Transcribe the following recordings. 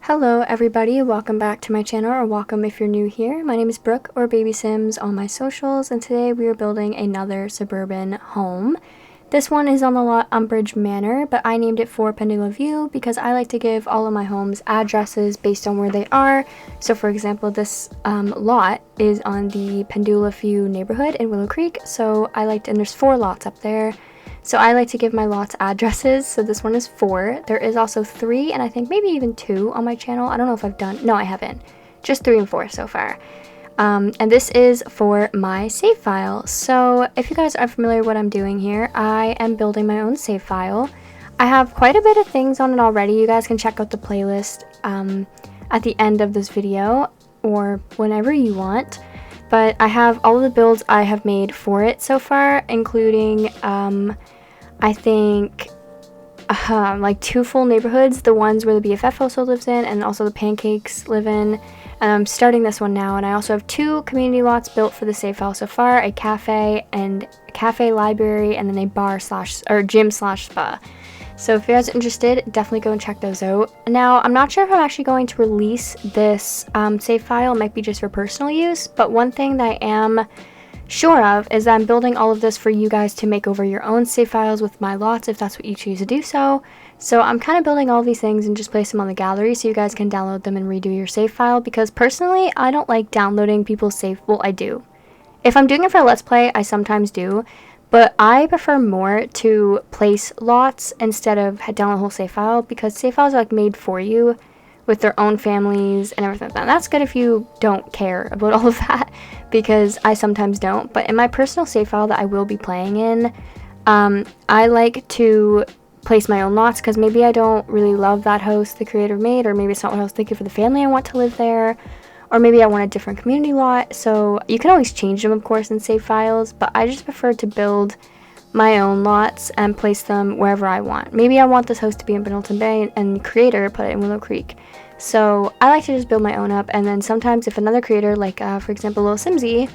Hello everybody, welcome back to my channel, or welcome if you're new here. My name is Brooke, or babysims on my socials, and today we are building another suburban home. This one is on the lot Umbridge Manor, but I named it for Pendula View because I like to give all of my homes addresses based on where they are. So for example, this lot is on the Pendula View neighborhood in Willow Creek, so and there's 4 lots up there. So I like to give my lots addresses, so this one is 4. There is also 3, and I think maybe even 2 on my channel. I don't know if I've done, no I haven't. Just 3 and 4 so far. And this is for my save file. So if you guys are familiar with what I'm doing here, I am building my own save file. I have quite a bit of things on it already. You guys can check out the playlist at the end of this video, or whenever you want. But I have all of the builds I have made for it so far, including I think like 2 full neighborhoods, the ones where the BFF also lives in and also the pancakes live in. And I'm starting this one now, and I also have 2 community lots built for the save file so far, a cafe and a cafe library, and then a bar or gym / spa. So if you guys are interested, definitely go and check those out. Now, I'm not sure if I'm actually going to release this save file. It might be just for personal use, but one thing that I am sure of is that I'm building all of this for you guys to make over your own save files with my lots if that's what you choose to do so. So I'm kind of building all these things and just place them on the gallery so you guys can download them and redo your save file, because personally I don't like downloading people's save. Well, I do. If I'm doing it for a Let's Play, I sometimes do. But I prefer more to place lots instead of download a whole save file, because save files are like made for you with their own families and everything like that. And that's good if you don't care about all of that, because I sometimes don't. But in my personal save file that I will be playing in, I like to place my own lots, because maybe I don't really love that house the creator made, or maybe it's not what I was thinking for the family I want to live there. Or maybe I want a different community lot. So you can always change them, of course, in save files, but I just prefer to build my own lots and place them wherever I want. Maybe I want this house to be in Pendleton Bay and creator put it in Willow Creek. So I like to just build my own up, and then sometimes if another creator, like for example Little Simsy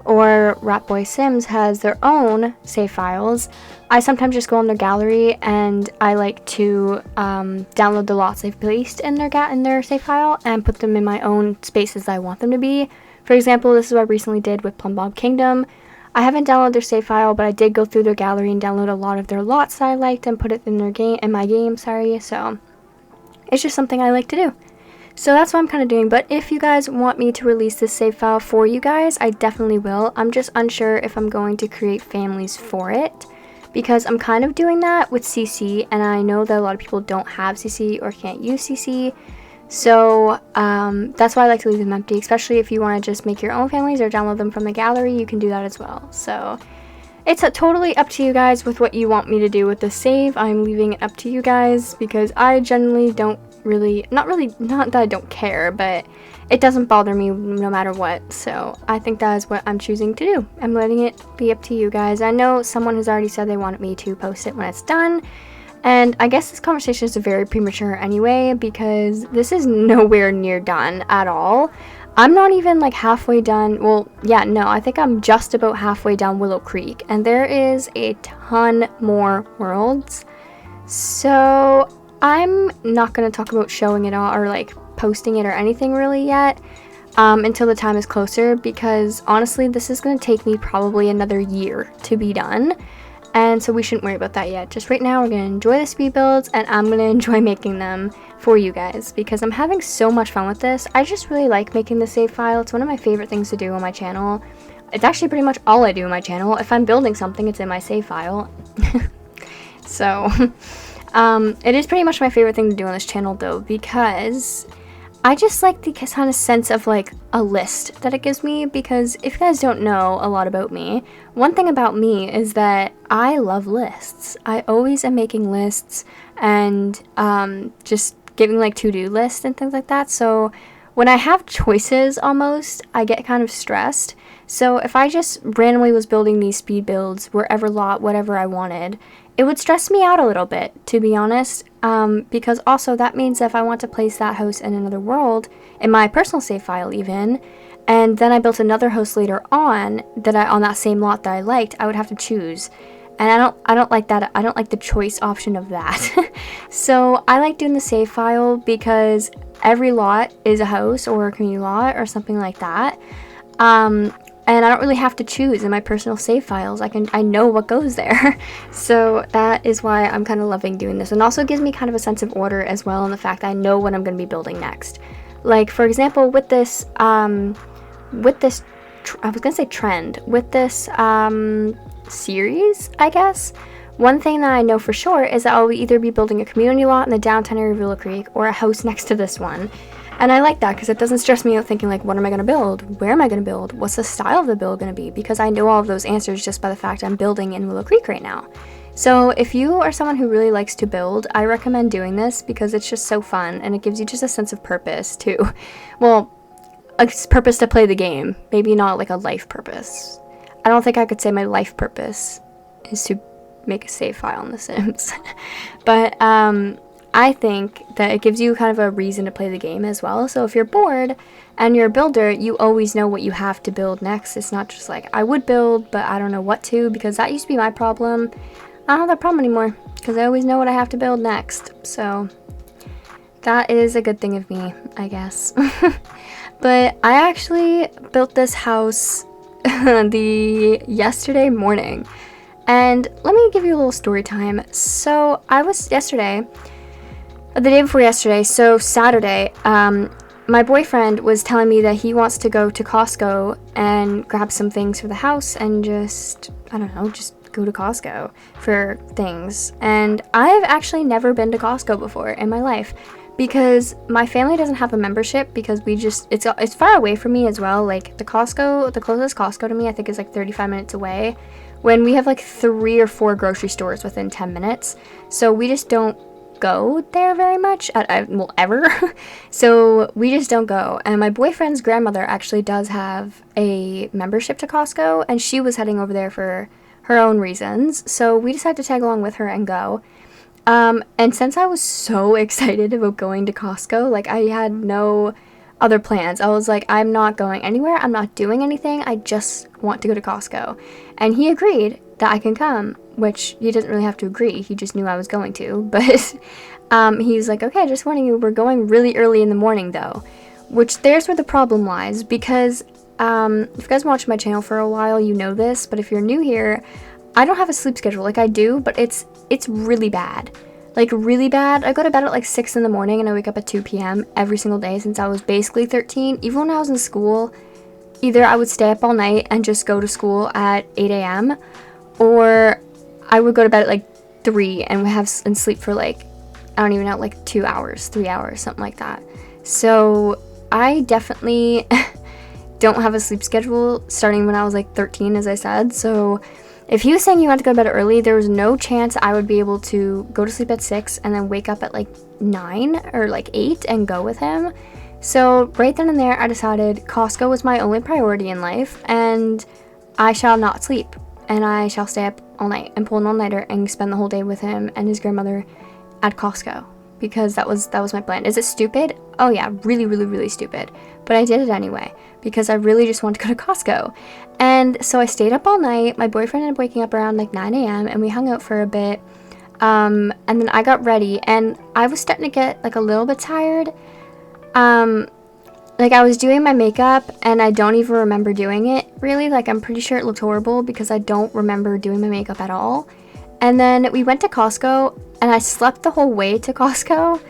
or Ratboy Sims, has their own save files, I sometimes just go on their gallery and I like to download the lots they've placed in their save file and put them in my own spaces I want them to be. For example, this is what I recently did with Plum Bob Kingdom. I haven't downloaded their save file, but I did go through their gallery and download a lot of their lots that I liked and put it in my game. So it's just something I like to do. So that's what I'm kind of doing. But if you guys want me to release this save file for you guys, I definitely will. I'm just unsure if I'm going to create families for it, because I'm kind of doing that with CC, and I know that a lot of people don't have CC or can't use CC. So that's why I like to leave them empty, especially if you want to just make your own families or download them from the gallery. You can do that as well. So it's totally up to you guys with what you want me to do with the save. I'm leaving it up to you guys, because I generally don't not that I don't care, but it doesn't bother me no matter what. So I think that is what I'm choosing to do. I'm letting it be up to you guys. I know someone has already said they wanted me to post it when it's done, and I guess this conversation is very premature anyway, because this is nowhere near done at all. I'm not even like halfway done. Well, yeah, no, I think I'm just about halfway down Willow Creek, and there is a ton more worlds. So I'm not going to talk about showing it all or like posting it or anything really yet until the time is closer, because honestly this is going to take me probably another year to be done, and so we shouldn't worry about that yet. Just right now we're going to enjoy the speed builds, and I'm going to enjoy making them for you guys, because I'm having so much fun with this. I just really like making the save file. It's one of my favorite things to do on my channel. It's actually pretty much all I do on my channel. If I'm building something, it's in my save file. So it is pretty much my favorite thing to do on this channel though, because I just like the kind of sense of like a list that it gives me. Because if you guys don't know a lot about me, one thing about me is that I love lists. I always am making lists and just giving like to-do lists and things like that. So when I have choices almost, I get kind of stressed. So if I just randomly was building these speed builds wherever lot, whatever I wanted, it would stress me out a little bit, to be honest, because also that means that if I want to place that house in another world, in my personal save file even, and then I built another house later on that on that same lot that I liked, I would have to choose. And I don't like that. I don't like the choice option of that. So I like doing the save file because every lot is a house or a community lot or something like that. And I don't really have to choose in my personal save files. I know what goes there. So that is why I'm kind of loving doing this. And also gives me kind of a sense of order as well, in the fact that I know what I'm going to be building next. Like, for example, with this I was going to say trend, with this series, I guess, one thing that I know for sure is that I'll either be building a community lot in the downtown area of Willow Creek or a house next to this one. And I like that because it doesn't stress me out thinking like, what am I going to build? Where am I going to build? What's the style of the build going to be? Because I know all of those answers just by the fact I'm building in Willow Creek right now. So if you are someone who really likes to build, I recommend doing this because it's just so fun and it gives you just a sense of purpose too. Well, a purpose to play the game, maybe not like a life purpose. I don't think I could say my life purpose is to make a save file in The Sims. But I think that it gives you kind of a reason to play the game as well. So if you're bored and you're a builder, you always know what you have to build next. It's not just like, I would build, but I don't know what to, because that used to be my problem. I don't have that problem anymore because I always know what I have to build next. So that is a good thing of me, I guess. But I actually built this house yesterday morning. And let me give you a little story time. So I was the day before yesterday, so Saturday, my boyfriend was telling me that he wants to go to Costco and grab some things for the house and just go to Costco for things. And I've actually never been to Costco before in my life because my family doesn't have a membership because it's far away from me as well. Like the closest Costco to me I think is like 35 minutes away, when we have like 3 or 4 grocery stores within 10 minutes. So we just don't go there very much ever. So we just don't go. And my boyfriend's grandmother actually does have a membership to Costco, and she was heading over there for her own reasons. So we decided to tag along with her and go. And since I was so excited about going to Costco, like I had no other plans. I was like, I'm not going anywhere. I'm not doing anything. I just want to go to Costco. And he agreed that I can come, which he doesn't really have to agree. He just knew I was going to. But he's like, okay, just warning you, we're going really early in the morning though. Which there's where the problem lies, because if you guys watched my channel for a while, you know this. But if you're new here, I don't have a sleep schedule. Like I do, but it's really bad. Like really bad. I go to bed at like 6 in the morning and I wake up at 2 p.m. every single day since I was basically 13. Even when I was in school, either I would stay up all night and just go to school at 8 a.m. or I would go to bed at like 3 and sleep for like, I don't even know, like 2 hours, 3 hours, something like that. So I definitely don't have a sleep schedule starting when I was like 13, as I said. So if he was saying you had to go to bed early, there was no chance I would be able to go to sleep at 6 and then wake up at like 9 or like 8 and go with him. So right then and there, I decided Costco was my only priority in life, and I shall not sleep, and I shall stay up all night and pull an all-nighter and spend the whole day with him and his grandmother at Costco, because that was my plan. Is it stupid? Oh yeah, really, really, really stupid. But I did it anyway because I really just wanted to go to Costco. And so I stayed up all night. My boyfriend ended up waking up around like 9 a.m. and we hung out for a bit. And then I got ready and I was starting to get like a little bit tired. Like I was doing my makeup and I don't even remember doing it really. Like I'm pretty sure it looked horrible because I don't remember doing my makeup at all. And then we went to Costco and I slept the whole way to Costco.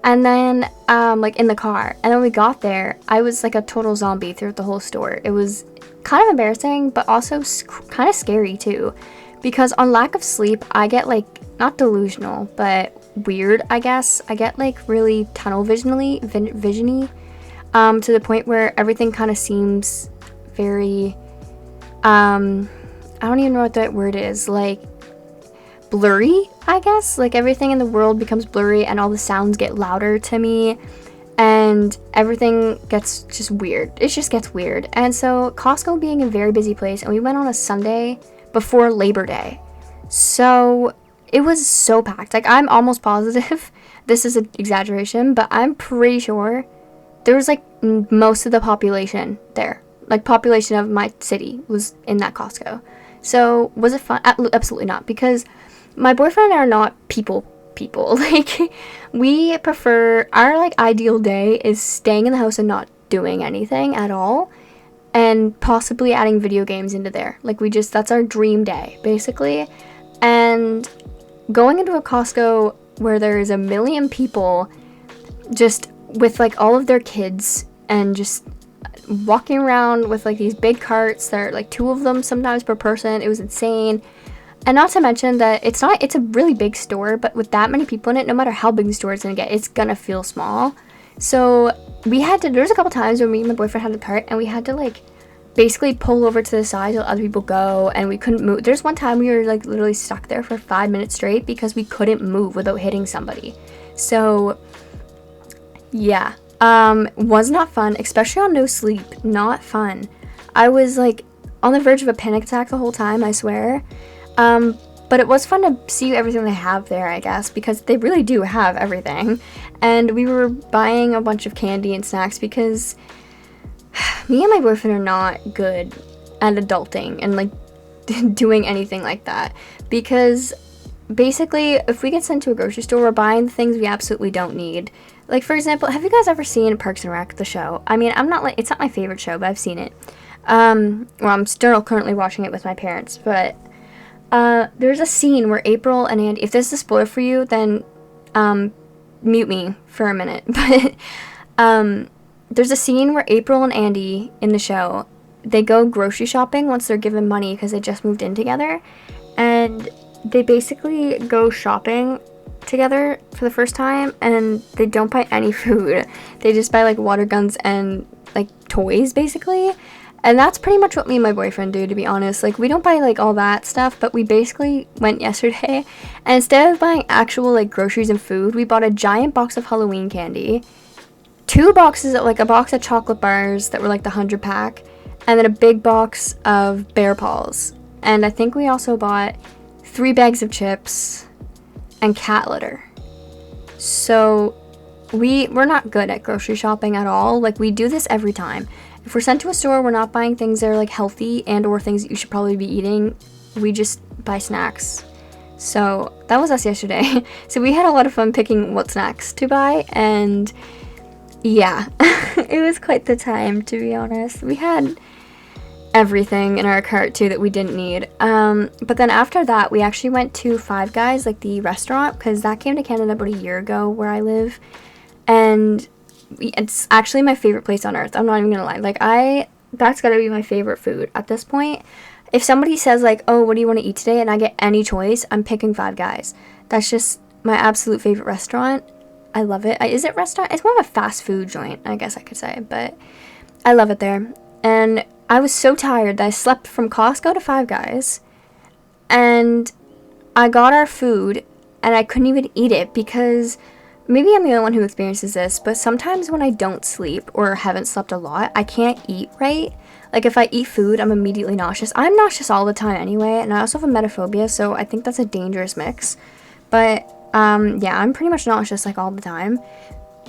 And then, like in the car, and then we got there, I was like a total zombie throughout the whole store. It was kind of embarrassing, but also kind of scary too, because on lack of sleep, I get like, not delusional, but weird, I guess. I get like really tunnel visiony, to the point where everything kind of seems very, I don't even know what that word is, like, blurry, I guess. Like everything in the world becomes blurry and all the sounds get louder to me and everything gets just weird. It just gets weird. And so Costco being a very busy place, and we went on a Sunday before Labor Day, so it was so packed. Like I'm almost positive this is an exaggeration, but I'm pretty sure there was like most of the population there. Like population of my city was in that Costco. So was it fun? Absolutely not, because my boyfriend and I are not people. Like, we prefer, our like ideal day is staying in the house and not doing anything at all, and possibly adding video games into there. Like, that's our dream day, basically. And going into a Costco where there's a million people just with like all of their kids and just walking around with like these big carts that are like 2 of them sometimes per person, it was insane. And not to mention that it's a really big store, but with that many people in it, no matter how big the store is gonna get, it's gonna feel small. So there was a couple times where me and my boyfriend had the cart and we had to like basically pull over to the side to let other people go, and we couldn't move. There's one time we were like literally stuck there for 5 minutes straight because we couldn't move without hitting somebody. So yeah, was not fun, especially on no sleep. Not fun. I was like on the verge of a panic attack the whole time, I swear. But it was fun to see everything they have there, I guess, because they really do have everything. And we were buying a bunch of candy and snacks because me and my boyfriend are not good at adulting and like doing anything like that. Because basically, if we get sent to a grocery store, we're buying the things we absolutely don't need. Like, for example, have you guys ever seen Parks and Rec, the show? I mean, it's not my favorite show, but I've seen it. Well, I'm still currently watching it with my parents, but there's a scene where April and Andy, if this is a spoiler for you, then mute me for a minute. But there's a scene where April and Andy in the show, they go grocery shopping once they're given money because they just moved in together, and they basically go shopping together for the first time, and they don't buy any food. They just buy like water guns and like toys, basically. And that's pretty much what me and my boyfriend do, to be honest. Like, we don't buy like all that stuff, but we basically went yesterday, and instead of buying actual like groceries and food, we bought a giant box of Halloween candy, 2 boxes of like a box of chocolate bars that were like the 100 pack, and then a big box of Bear Paws. And I think we also bought 3 bags of chips and cat litter. So we're not good at grocery shopping at all. Like, we do this every time. If we're sent to a store, we're not buying things that are like healthy and or things that you should probably be eating. We just buy snacks. So that was us yesterday. So we had a lot of fun picking what snacks to buy, and yeah, it was quite the time, to be honest. We had everything in our cart too that we didn't need. But then after that, we actually went to Five Guys, like the restaurant, because that came to Canada about a year ago where I live, and it's actually my favorite place on earth. I'm not even gonna lie. Like, that's gotta be my favorite food at this point. If somebody says like, oh, what do you want to eat today, and I get any choice, I'm picking Five Guys. That's just my absolute favorite restaurant. I love it. Is it restaurant? It's more of a fast food joint, I guess I could say, but I love it there. And I was so tired that I slept from Costco to Five Guys, and I got our food and I couldn't even eat it because maybe I'm the only one who experiences this, but sometimes when I don't sleep or haven't slept a lot, I can't eat right. Like, if I eat food, I'm immediately nauseous. I'm nauseous all the time anyway, and I also have emetophobia, so I think that's a dangerous mix. But, yeah, I'm pretty much nauseous, like, all the time.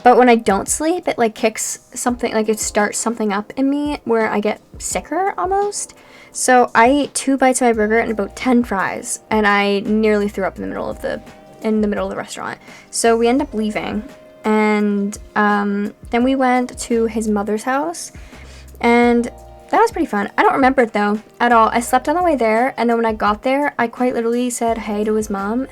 But when I don't sleep, it, like, kicks something, like, it starts something up in me where I get sicker, almost. So I ate 2 bites of my burger and about 10 fries, and I nearly threw up in the middle of the restaurant. So we ended up leaving, and then we went to his mother's house, and that was pretty fun. I don't remember it though at all. I slept on the way there, and then when I got there, I quite literally said hey to his mom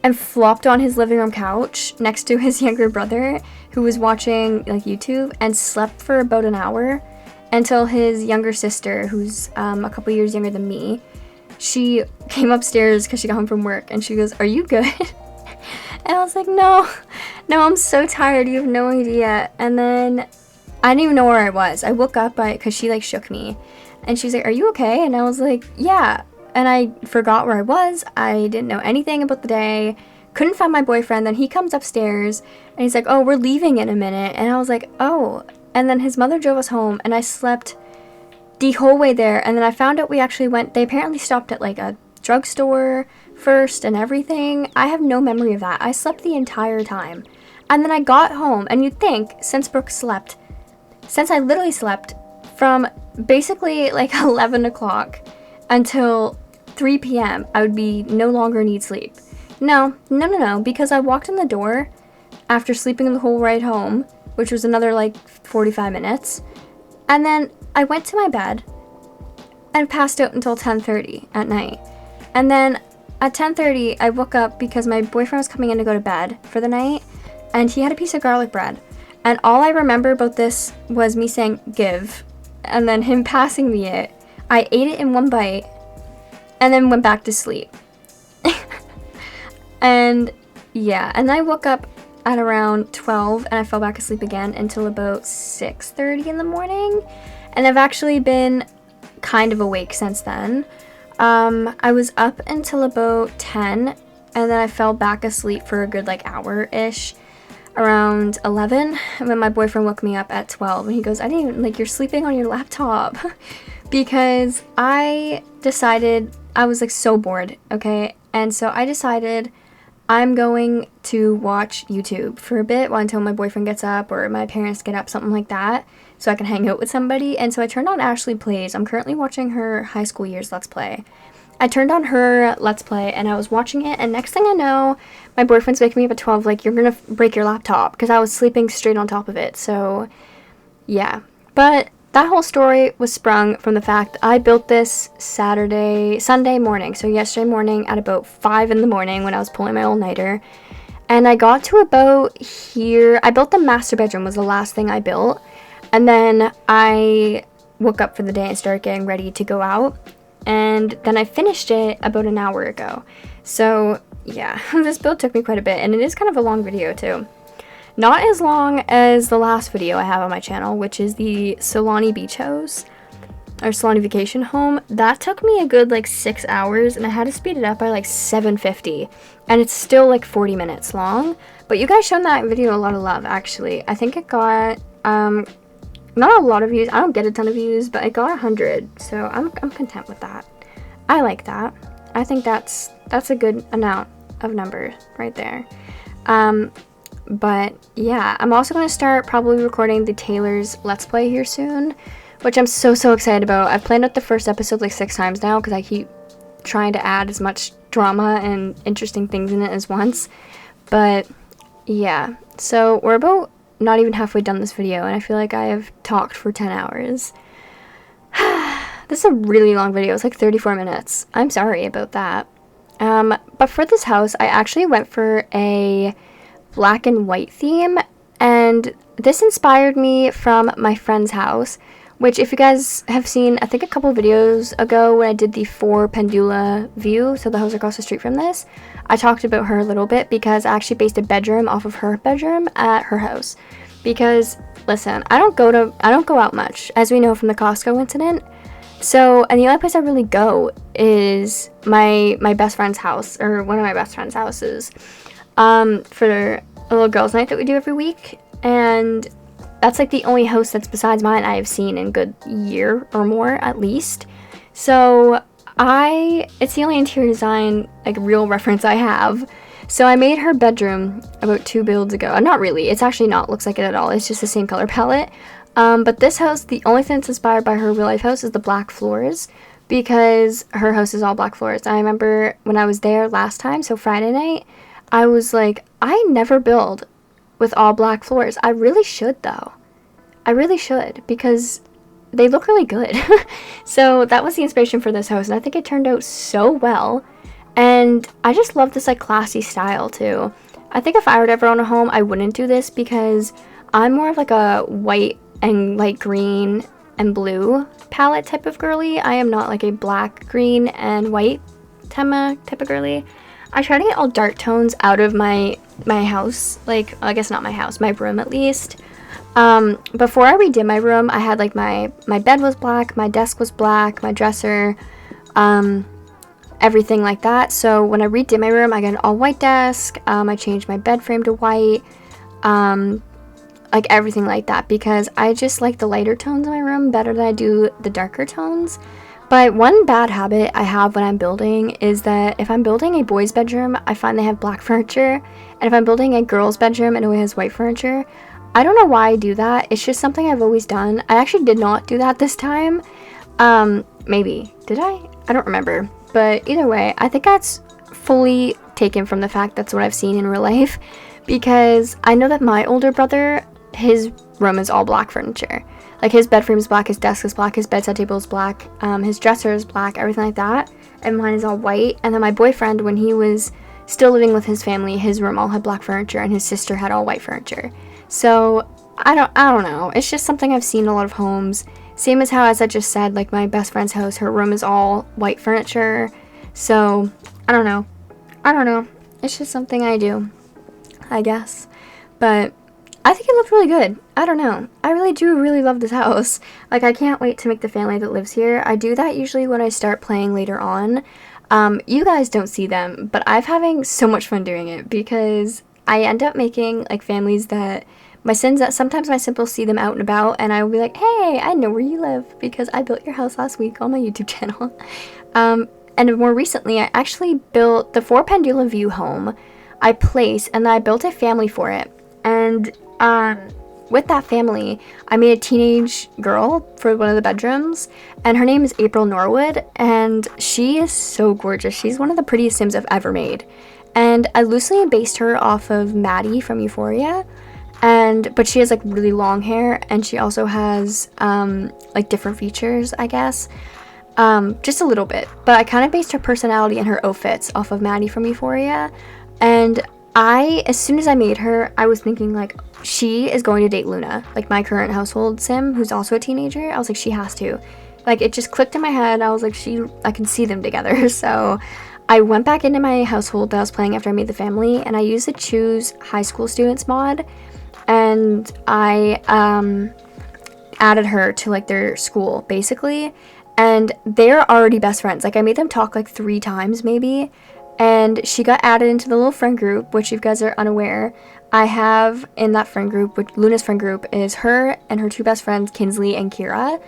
and flopped on his living room couch next to his younger brother, who was watching like YouTube, and slept for about an hour until his younger sister, who's a couple years younger than me, she came upstairs because she got home from work, and she goes, "Are you good?" And I was like, no, I'm so tired, you have no idea. And then I didn't even know where I was. I woke up because she like shook me, and she's like, "Are you okay?" And I was like, "Yeah." And I forgot where I was. I didn't know anything about the day. Couldn't find my boyfriend. Then he comes upstairs and he's like, "Oh, we're leaving in a minute." And I was like, "Oh." And then his mother drove us home, and I slept the whole way there. And then I found out they apparently stopped at like a drugstore first and everything. I have no memory of that. I slept the entire time. And then I got home, and you'd think, since I literally slept from basically like 11 o'clock until 3 p.m. I would be no longer need sleep. No, because I walked in the door after sleeping the whole ride home, which was another like 45 minutes, and then I went to my bed and passed out until 10:30 at night. And then at 10:30, I woke up because my boyfriend was coming in to go to bed for the night, and he had a piece of garlic bread. And all I remember about this was me saying, give, and then him passing me it. I ate it in one bite, and then went back to sleep. And yeah, and I woke up at around 12, and I fell back asleep again until about 6:30 in the morning. And I've actually been kind of awake since then. I was up until about 10, and then I fell back asleep for a good like hour-ish around 11 when my boyfriend woke me up at 12, and he goes, I didn't even, like, you're sleeping on your laptop. Because I decided, I was like so bored, okay? And so I decided I'm going to watch YouTube for a bit until my boyfriend gets up or my parents get up, something like that, so I can hang out with somebody. And so I turned on Ashley Plays. I'm currently watching her high school years Let's Play. I turned on her Let's Play and I was watching it, and next thing I know, my boyfriend's waking me up at 12 like, you're gonna break your laptop, because I was sleeping straight on top of it. So yeah, but that whole story was sprung from the fact that I built this Sunday morning, so yesterday morning at about 5 in the morning when I was pulling my all-nighter. And I got to about here, I built the master bedroom was the last thing I built. And then I woke up for the day and started getting ready to go out. And then I finished it about an hour ago. So yeah, this build took me quite a bit, and it is kind of a long video too. Not as long as the last video I have on my channel, which is the Solani Beach House, or Solani Vacation Home. That took me a good like 6 hours, and I had to speed it up by like 750, and it's still like 40 minutes long. But you guys showed that video a lot of love, actually. I think it got, not a lot of views, I don't get a ton of views, but it got 100, so I'm content with that. I like that. I think that's a good amount of numbers right there. But yeah, I'm also going to start probably recording the Taylor's Let's Play here soon, which I'm so excited about. I've planned out the first episode like 6 times now because I keep trying to add as much drama and interesting things in it as once. But yeah, so we're about not even halfway done this video, and I feel like I have talked for 10 hours. This is a really long video. It's like 34 minutes. I'm sorry about that. But for this house, I actually went for a black and white theme, and this inspired me from my friend's house, which if you guys have seen, I think a couple videos ago when I did the 4 pendula view, so the house across the street from this, I talked about her a little bit because I actually based a bedroom off of her bedroom at her house. Because listen, I don't go out much, as we know from the Costco incident. So, and the only place I really go is my best friend's house, or one of my best friend's houses, for a little girls' night that we do every week. And that's like the only house that's besides mine I have seen in a good year or more at least. So it's the only interior design, like, real reference I have. So I made her bedroom about 2 builds ago. Not really, it's actually not, looks like it at all. It's just the same color palette. But this house, the only thing that's inspired by her real life house is the black floors, because her house is all black floors. I remember when I was there last time, so Friday night, I was like, I never build with all black floors. I really should though. I really should, because they look really good. So that was the inspiration for this house, and I think it turned out so well. And I just love this like classy style too. I think if I were to ever own a home, I wouldn't do this because I'm more of like a white and light green and blue palette type of girly. I am not like a black, green, and white type of girly. I try to get all dark tones out of my house. Like, I guess not my house, my room at least. Before I redid my room, I had like my bed was black, my desk was black, my dresser, everything like that. So when I redid my room, I got an all white desk. I changed my bed frame to white, like everything like that, because I just like the lighter tones in my room better than I do the darker tones. But one bad habit I have when I'm building is that if I'm building a boy's bedroom, I find they have black furniture, and if I'm building a girl's bedroom, it always has white furniture. I don't know why I do that. It's just something I've always done. I actually did not do that this time, Maybe. Did I? I don't remember. But either way, I think that's fully taken from the fact that's what I've seen in real life, because I know that my older brother, his room is all black furniture. Like, his bed frame is black, his desk is black, his bedside table is black, his dresser is black, everything like that, and mine is all white. And then my boyfriend, when he was still living with his family, his room all had black furniture, and his sister had all white furniture. So I don't know. It's just something I've seen in a lot of homes. Same as how, as I just said, like my best friend's house, her room is all white furniture. So I don't know. It's just something I do, I guess. But I think it looked really good. I don't know. I really do really love this house. Like, I can't wait to make the family that lives here. I do that usually when I start playing later on. You guys don't see them, but I'm having so much fun doing it, because I end up making like families that sometimes my Sims will see them out and about, and I will be like, hey, I know where you live because I built your house last week on my YouTube channel. And more recently, I actually built the 4 pendula view home. I built a family for it. And with that family, I made a teenage girl for one of the bedrooms, and her name is April Norwood, and she is so gorgeous. She's one of the prettiest Sims I've ever made. And I loosely based her off of Maddie from Euphoria. But she has like really long hair, and she also has like different features, I guess. Just a little bit, but I kind of based her personality and her outfits off of Maddie from Euphoria. And as soon as I made her, I was thinking like, she is going to date Luna, like my current household Sim, who's also a teenager. I was like, she has to. Like, it just clicked in my head. I was like, I can see them together. So I went back into my household that I was playing after I made the family, and I used the Choose High School Students mod, and I added her to like their school basically. And they're already best friends. Like, I made them talk like 3 times maybe. And she got added into the little friend group, which if you guys are unaware, I have in that friend group, which Luna's friend group is her and her 2 best friends, Kinsley and Kira.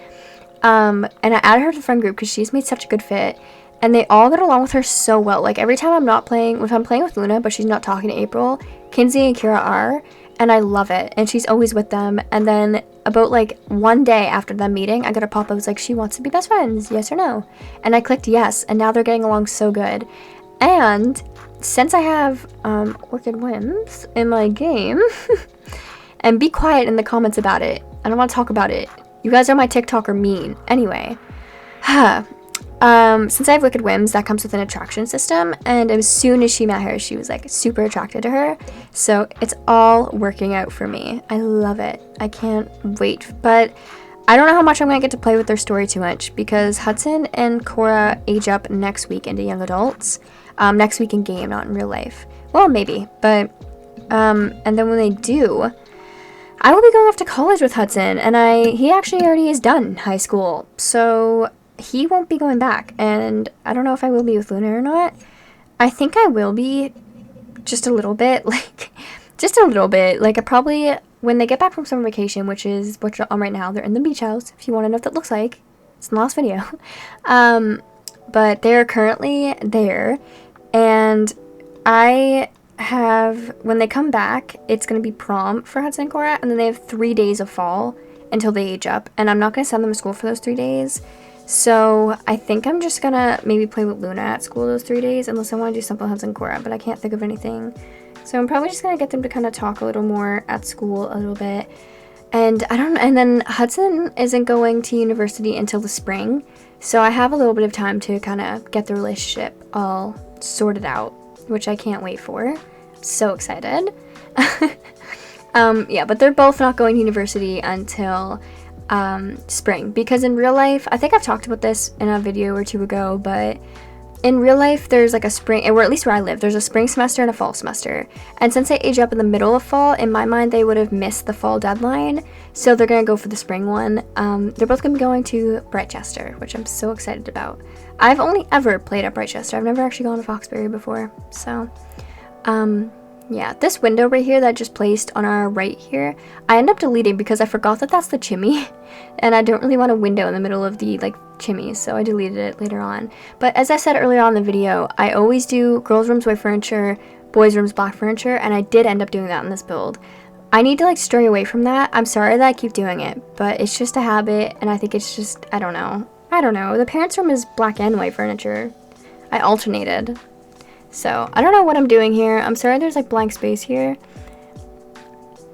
And I added her to the friend group because she's made such a good fit. And they all get along with her so well. Like, every time if I'm playing with Luna, but she's not talking to April, Kinsley and Kira are. And I love it. And she's always with them. And then about like one day after them meeting, I got a pop-up that was like, she wants to be best friends, yes or no? And I clicked yes, and now they're getting along so good. And since I have Orchid Whims in my game, and be quiet in the comments about it. I don't want to talk about it. You guys are my TikToker mean. Anyway, since I have Wicked Whims, that comes with an attraction system, and as soon as she met her, she was like super attracted to her. So it's all working out for me. I love it. I can't wait. But I don't know how much I'm gonna get to play with their story too much, because Hudson and Cora age up next week into young adults. Next week in game, not in real life. Well, maybe, but and then when they do, I will be going off to college with Hudson, and he actually already is done high school, so he won't be going back. And I don't know if I will be with Luna or not. I think I will be, just a little bit, like I probably, when they get back from summer vacation, which is what you're on right now, they're in the beach house, if you want to know what that looks like. It's in the last video. But they're currently there, and when they come back, it's going to be prom for Hudson and Cora, and then they have 3 days of fall until they age up, and I'm not going to send them to school for those 3 days. So I think I'm just going to maybe play with Luna at school those 3 days, unless I want to do something with Hudson and Cora, but I can't think of anything. So I'm probably just going to get them to kind of talk a little more at school a little bit. And then Hudson isn't going to university until the spring, so I have a little bit of time to kind of get the relationship all sorted out, which I can't wait for. So excited. Yeah, but they're both not going to university until spring, because in real life, I think I've talked about this in a video or 2 ago, but in real life, there's like a spring, or at least where I live, there's a spring semester and a fall semester. And since they age up in the middle of fall, in my mind, they would have missed the fall deadline. So they're going to go for the spring one. They're both going to be going to Brightchester, which I'm so excited about. I've only ever played at Brightchester. I've never actually gone to Foxbury before. So, yeah, this window right here that I just placed on our right here, I end up deleting because I forgot that that's the chimney, and I don't really want a window in the middle of the like chimneys, so I deleted it later on. But as I said earlier on in the video, I always do girls' rooms white furniture, boys' rooms black furniture, and I did end up doing that in this build. I need to like stray away from that. I'm sorry that I keep doing it, but it's just a habit, and I think it's just, I don't know. I don't know. The parents' room is black and white furniture. I alternated. So, I don't know what I'm doing here. I'm sorry there's like blank space here.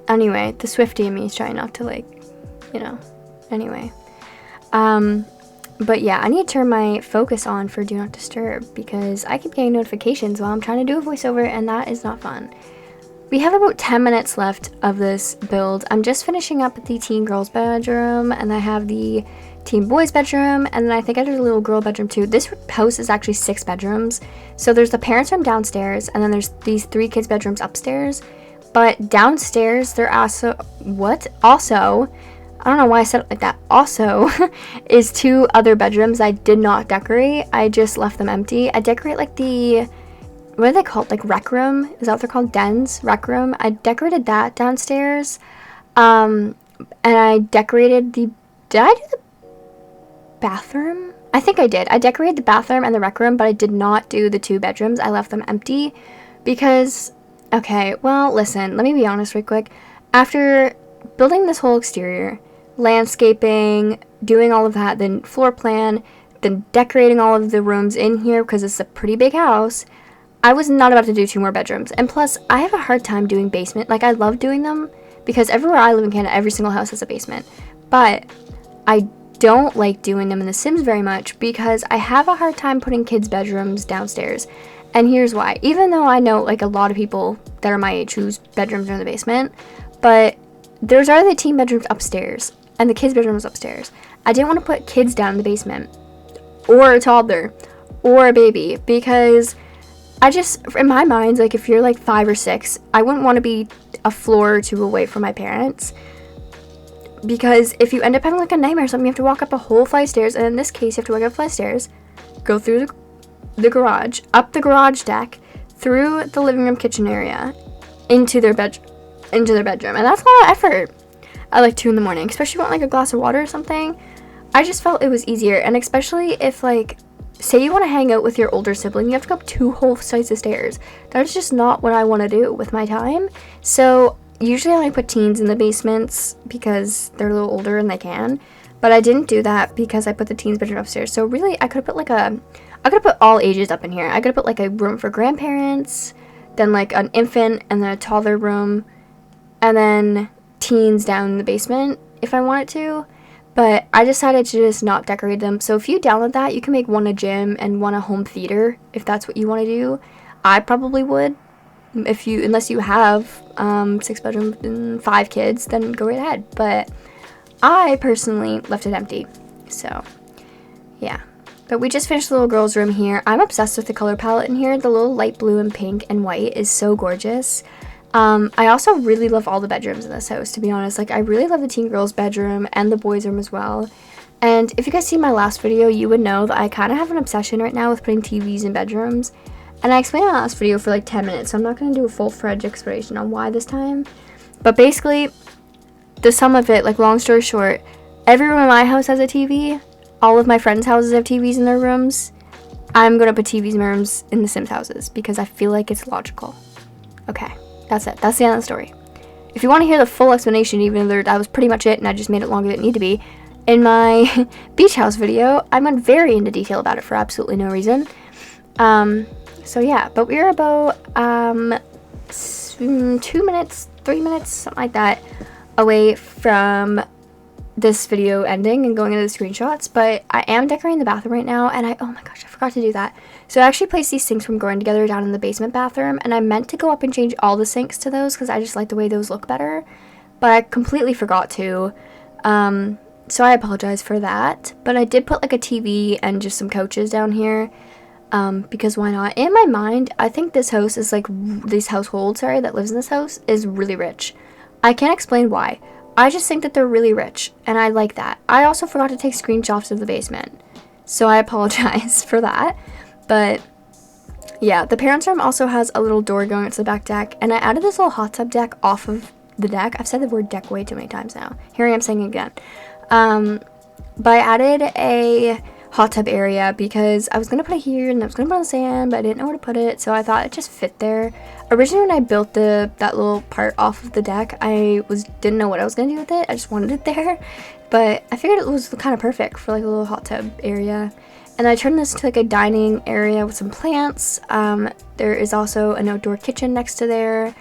Anyway, the Swiftie in me is trying not to like, you know. Anyway. But yeah, I need to turn my focus on for Do Not Disturb because I keep getting notifications while I'm trying to do a voiceover and that is not fun. We have about 10 minutes left of this build. I'm just finishing up the teen girls bedroom and I have the teen boys bedroom and then I think I did a little girl bedroom too. This house is actually 6 bedrooms. So there's the parents' room downstairs and then there's these 3 kids' bedrooms upstairs. But downstairs there also, I don't know why I said it like that. Also, is 2 other bedrooms I did not decorate. I just left them empty. I decorate like the, what are they called? Like rec room? Is that what they're called? Dens? Rec room? I decorated that downstairs. And I decorated the, did I do the bathroom? I think I did. I decorated the bathroom and the rec room, but I did not do the 2 bedrooms. I left them empty because, okay, well, listen, let me be honest real quick. After building this whole exterior, landscaping, doing all of that, then floor plan, then decorating all of the rooms in here because it's a pretty big house, I was not about to do 2 more bedrooms. And plus, I have a hard time doing basement. Like, I love doing them because everywhere I live in Canada, every single house has a basement. But I don't like doing them in The Sims very much because I have a hard time putting kids' bedrooms downstairs. And here's why. Even though I know, like, a lot of people that are my age whose bedrooms are in the basement, but there's already the teen bedrooms upstairs and the kids' bedrooms upstairs. I didn't want to put kids down in the basement or a toddler or a baby because I just, in my mind, like if you're like 5 or 6, I wouldn't want to be a floor or 2 away from my parents because if you end up having like a nightmare or something, you have to walk up a whole flight of stairs, and in this case, you have to walk up a flight of stairs, go through the garage, up the garage deck, through the living room kitchen area, into their bedroom, and that's a lot of effort at like 2 in the morning, especially if you want like a glass of water or something. I just felt it was easier, and especially if like, say you want to hang out with your older sibling, you have to go up 2 whole flights of stairs. That's just not what I want to do with my time. So usually I only put teens in the basements because they're a little older and they can, but I didn't do that because I put the teens bedroom upstairs. So really I could have put like I could have put all ages up in here. I could have put like a room for grandparents, then like an infant and then a toddler room, and then teens down in the basement if I wanted to. But I decided to just not decorate them. So if you download that, you can make one a gym and one a home theater if that's what you want to do. I probably would. Unless you have 6 bedrooms and 5 kids, then go right ahead. But I personally left it empty. So yeah. But we just finished the little girl's room here. I'm obsessed with the color palette in here. The little light blue and pink and white is so gorgeous. I also really love all the bedrooms in this house, to be honest. Like, I really love the teen girls' bedroom and the boys' room as well. And if you guys see my last video, you would know that I kind of have an obsession right now with putting TVs in bedrooms. And I explained in my last video for like 10 minutes, so I'm not going to do a full-fledged explanation on why this time. But basically, the sum of it, like long story short, every room in my house has a TV. All of my friends' houses have TVs in their rooms. I'm going to put TVs in my rooms in the Sims houses because I feel like it's logical. Okay. That's it. That's the end of the story. If you want to hear the full explanation, even though that was pretty much it and I just made it longer than it needed to be, in my beach house video, I went very into detail about it for absolutely no reason. So yeah, but we're about 2 minutes, 3 minutes, something like that, away from this video ending and going into the screenshots. But I am decorating the bathroom right now, and oh my gosh, I forgot to do that. So I actually placed these sinks from Growing Together down in the basement bathroom, and I meant to go up and change all the sinks to those because I just like the way those look better, but I completely forgot to. So I apologize for that, but I did put like a TV and just some couches down here, because why not? In my mind, I think this house is like, this household, sorry, that lives in this house is really rich. I can't explain why. I just think that they're really rich, and I like that. I also forgot to take screenshots of the basement, so I apologize for that. But yeah, the parents' room also has a little door going into the back deck, and I added this little hot tub deck off of the deck. I've said the word deck way too many times now. Here I am saying it again. But I added a hot tub area because I was going to put it here and I was going to put it on the sand, but I didn't know where to put it, so I thought it just fit there. Originally when I built that little part off of the deck, I didn't know what I was going to do with it. I just wanted it there, but I figured it was kind of perfect for like a little hot tub area. And I turned this to like a dining area with some plants. There is also an outdoor kitchen next to there.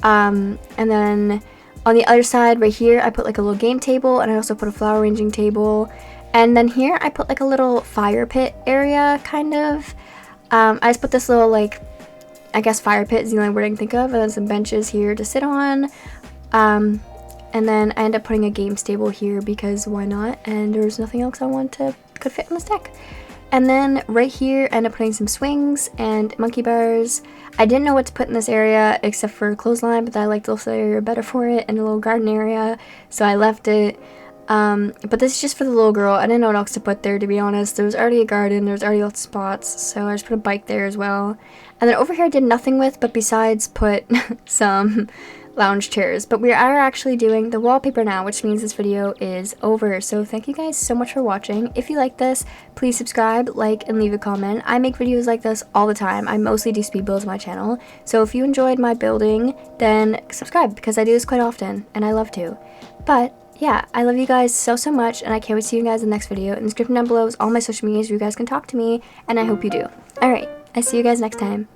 And then on the other side right here, I put like a little game table, and I also put a flower arranging table. And then here I put like a little fire pit area, kind of. I just put this little, like, I guess fire pit is the only word I can think of, and then some benches here to sit on. And then I ended up putting a game table here because why not? And there was nothing else could fit on this deck. And then right here, I ended up putting some swings and monkey bars. I didn't know what to put in this area except for a clothesline, but I liked this area better for it, and a little garden area, so I left it. But this is just for the little girl. I didn't know what else to put there, to be honest. There was already a garden, there was already lots of spots, so I just put a bike there as well. And then over here I did nothing with, but besides put some lounge chairs. But we are actually doing the wallpaper now, which means this video is over. So thank you guys so much for watching. If you like this, please subscribe, like, and leave a comment. I make videos like this all the time. I mostly do speed builds on my channel. So if you enjoyed my building, then subscribe, because I do this quite often and I love to. But yeah, I love you guys so much, and I can't wait to see you guys in the next video. In the description down below is all my social medias where you guys can talk to me, and I hope you do. Alright, I see you guys next time.